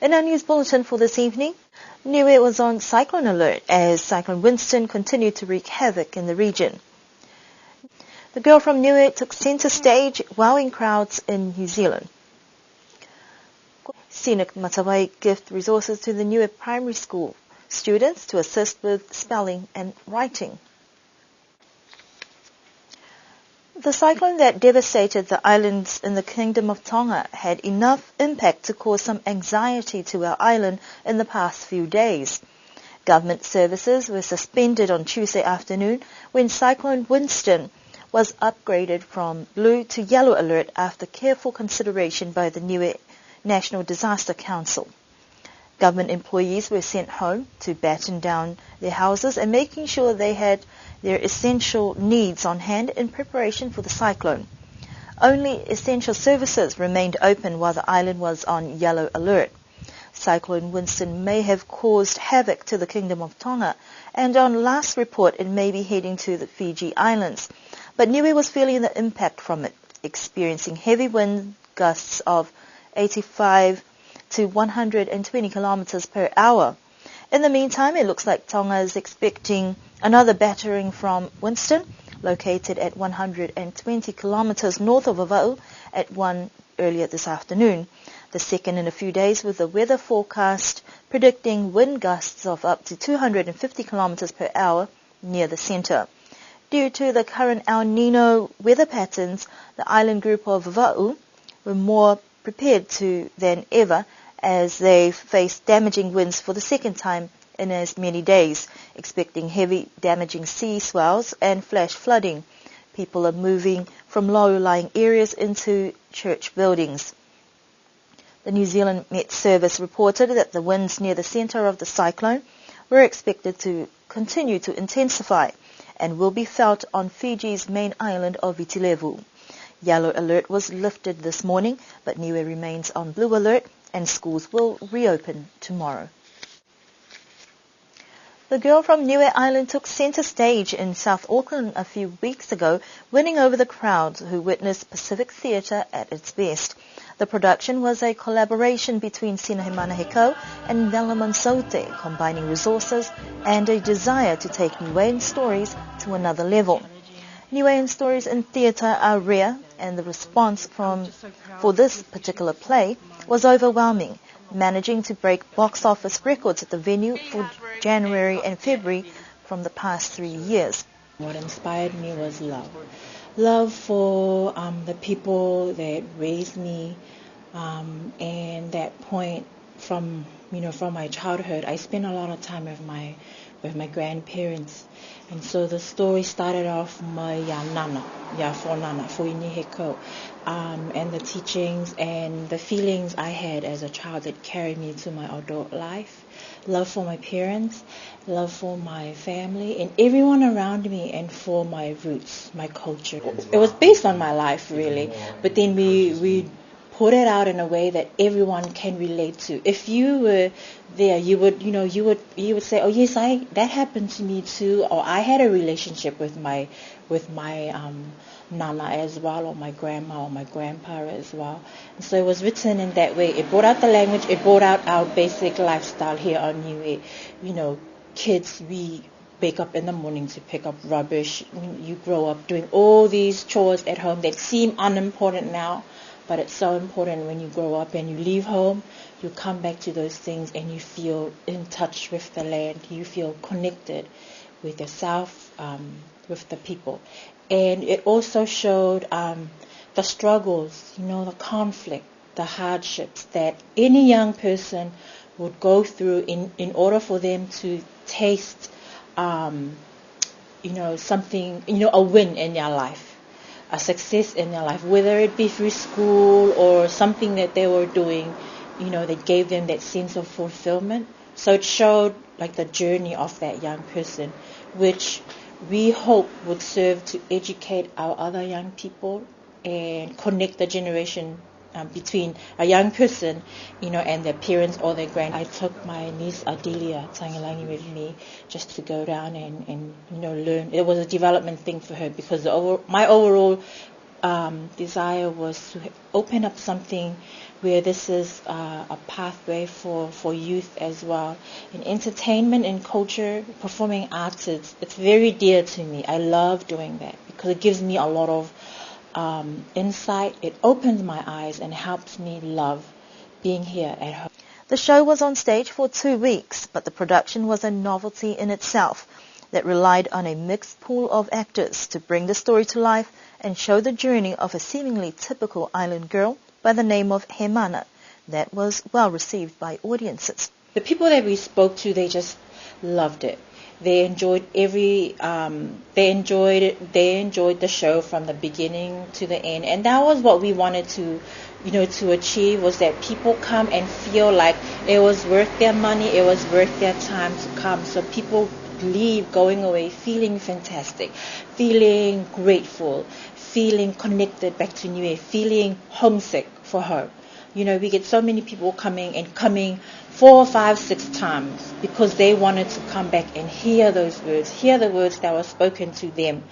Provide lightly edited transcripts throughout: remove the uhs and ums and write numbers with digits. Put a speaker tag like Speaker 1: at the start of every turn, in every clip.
Speaker 1: In our news bulletin for this evening, Niue was on cyclone alert as Cyclone Winston continued to wreak havoc in the region. The girl from Niue took centre stage, wowing crowds in New Zealand. Scenic Matawai gift resources to the Niue primary school students to assist with spelling and writing. The cyclone that devastated the islands in the Kingdom of Tonga had enough impact to cause some anxiety to our island in the past few days. Government services were suspended on Tuesday afternoon when Cyclone Winston was upgraded from blue to yellow alert after careful consideration by the Niue National Disaster Council. Government employees were sent home to batten down their houses and making sure they had their essential needs on hand in preparation for the cyclone. Only essential services remained open while the island was on yellow alert. Cyclone Winston may have caused havoc to the Kingdom of Tonga, and on last report it may be heading to the Fiji Islands. But Niue was feeling the impact from it, experiencing heavy wind gusts of 85 to 120 kilometers per hour. In the meantime, it looks like Tonga is expecting another battering from Winston, located at 120 kilometers north of Vava'u at 1 earlier this afternoon. The second in a few days, with the weather forecast predicting wind gusts of up to 250 kilometers per hour near the center. Due to the current El Nino weather patterns, the island group of Vava'u were more prepared than ever as they face damaging winds for the second time in as many days, expecting heavy damaging sea swells and flash flooding. People are moving from low-lying areas into church buildings. The New Zealand Met Service reported that the winds near the centre of the cyclone were expected to continue to intensify and will be felt on Fiji's main island of Vitilevu. Yellow alert was lifted this morning, but Niue remains on blue alert and schools will reopen tomorrow. The girl from Niue Island took centre stage in South Auckland a few weeks ago, winning over the crowds who witnessed Pacific Theatre at its best. The production was a collaboration between Sinahe Manaheko and Velamon Sote, combining resources and a desire to take Niuean stories to another level. Niuean stories in theatre are rare, and the response for this particular play was overwhelming, managing to break box office records at the venue for January and February from the past 3 years.
Speaker 2: What inspired me was love. Love for the people that raised me, and that point from my childhood. I spent a lot of time with my grandparents, and so the story started off and the teachings and the feelings I had as a child that carried me to my adult life. Love for my parents, love for my family and everyone around me, and for my roots, my culture. It was based on my life really, but then we put it out in a way that everyone can relate to. If you were there, you would say, "Oh yes, that happened to me too," or "I had a relationship with my nana as well, or my grandma or my grandpa as well." And so it was written in that way. It brought out the language. It brought out our basic lifestyle here on Niue. Kids, we wake up in the morning to pick up rubbish. You grow up doing all these chores at home that seem unimportant now. But it's so important when you grow up and you leave home, you come back to those things and you feel in touch with the land. You feel connected with yourself, with the people. And it also showed the struggles, the conflict, the hardships that any young person would go through in order for them to taste, something, a win in their life. A success in their life, whether it be through school or something that they were doing, that gave them that sense of fulfillment. So it showed like the journey of that young person, which we hope would serve to educate our other young people and connect the generation between a young person, and their parents or their grand. I took my niece Adelia Tangilangi with me just to go down and learn. It was a development thing for her because my overall desire was to open up something where this is a pathway for youth as well. In entertainment and culture, performing arts, it's very dear to me. I love doing that because it gives me a lot of insight. It opens my eyes and helps me love being here at home.
Speaker 1: The show was on stage for 2 weeks, but the production was a novelty in itself that relied on a mixed pool of actors to bring the story to life and show the journey of a seemingly typical island girl by the name of Hemana that was well received by audiences.
Speaker 2: The people that we spoke to, they just loved it. They enjoyed they enjoyed the show from the beginning to the end, and that was what we wanted to achieve, was that people come and feel like it was worth their money, it was worth their time to come. So people leave going away feeling fantastic, feeling grateful, feeling connected back to Niue, feeling homesick for her. We get so many people coming 4, 5, 6 times because they wanted to come back and hear those words, hear the words that were spoken to them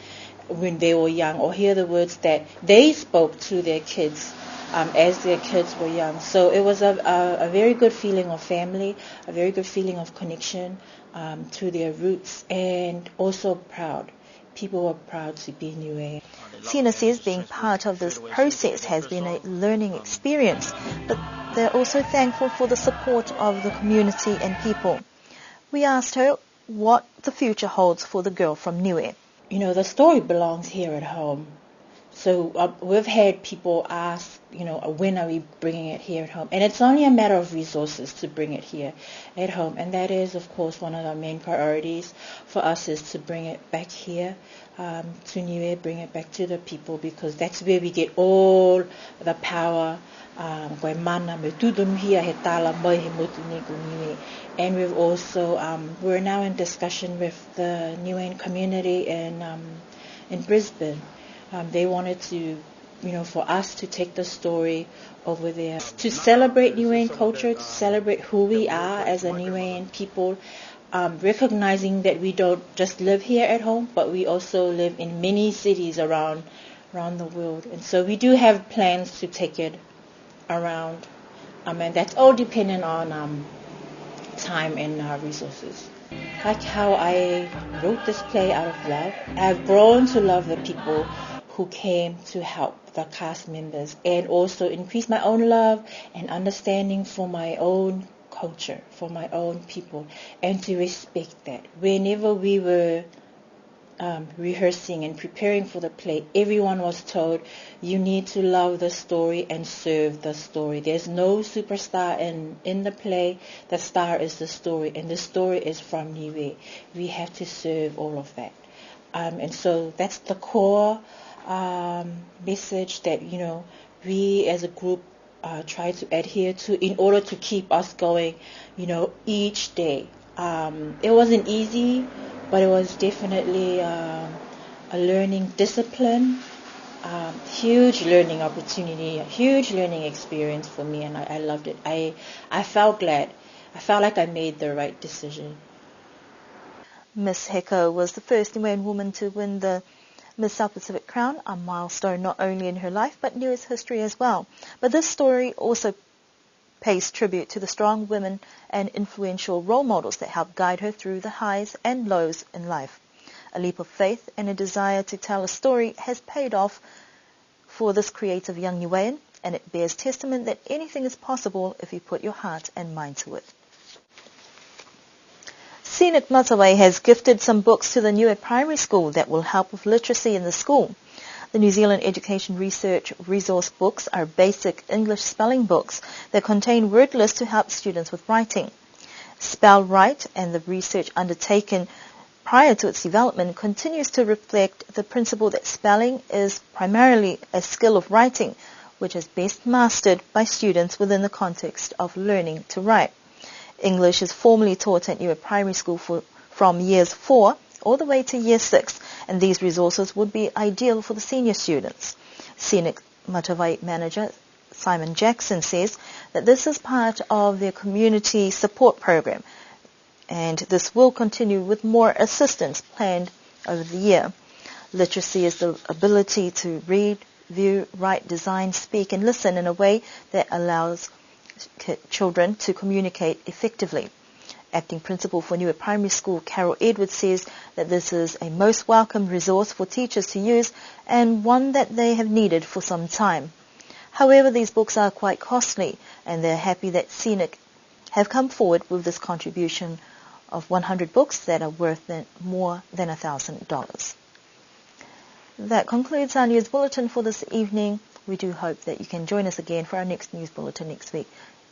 Speaker 2: when they were young, or hear the words that they spoke to their kids as their kids were young. So it was a very good feeling of family, a very good feeling of connection to their roots, and also proud. People were proud to be Niue.
Speaker 1: Sina says being part of this process has been a learning experience, but they're also thankful for the support of the community and people. We asked her what the future holds for the girl from Niue.
Speaker 2: The story belongs here at home. So we've had people ask, when are we bringing it here at home? And it's only a matter of resources to bring it here at home. And that is, of course, one of the main priorities for us, is to bring it back here to Niue, bring it back to the people, because that's where we get all the power. And we've also, we're now in discussion with the Niuean community in Brisbane. They wanted to, for us to take the story over there, to celebrate Niuean culture, to celebrate who we are as a Niuean people, recognizing that we don't just live here at home, but we also live in many cities around the world. And so we do have plans to take it around, and that's all dependent on time and resources. Like how I wrote this play out of love, I've grown to love the people who came to help, the cast members, and also increase my own love and understanding for my own culture, for my own people, and to respect that. Whenever we were rehearsing and preparing for the play, everyone was told, you need to love the story and serve the story. There's no superstar in the play. The star is the story, and the story is from Niue. We have to serve all of that. And so that's the core message that, we as a group try to adhere to in order to keep us going, each day. It wasn't easy, but it was definitely a learning discipline, huge learning opportunity, a huge learning experience for me, and I loved it. I felt glad. I felt like I made the right decision.
Speaker 1: Miss Heko was the first Niuean woman to win the Miss South Pacific crown, a milestone not only in her life but Niue's history as well. But this story also pays tribute to the strong women and influential role models that helped guide her through the highs and lows in life. A leap of faith and a desire to tell a story has paid off for this creative young Niuean, and it bears testament that anything is possible if you put your heart and mind to it. Scenic Matawai has gifted some books to the Niue Primary School that will help with literacy in the school. The New Zealand Education Research Resource Books are basic English spelling books that contain word lists to help students with writing. Spell Right and the research undertaken prior to its development continues to reflect the principle that spelling is primarily a skill of writing, which is best mastered by students within the context of learning to write. English is formally taught at Niue Primary School from years 4 all the way to year 6, and these resources would be ideal for the senior students. Scenic Matawai manager Simon Jackson says that this is part of their community support program, and this will continue with more assistance planned over the year. Literacy is the ability to read, view, write, design, speak, and listen in a way that allows children to communicate effectively. Acting Principal for Newark Primary School, Carol Edwards, says that this is a most welcome resource for teachers to use and one that they have needed for some time. However, these books are quite costly, and they're happy that Scenic have come forward with this contribution of 100 books that are worth more than $1,000. That concludes our news bulletin for this evening. We do hope that you can join us again for our next news bulletin next week.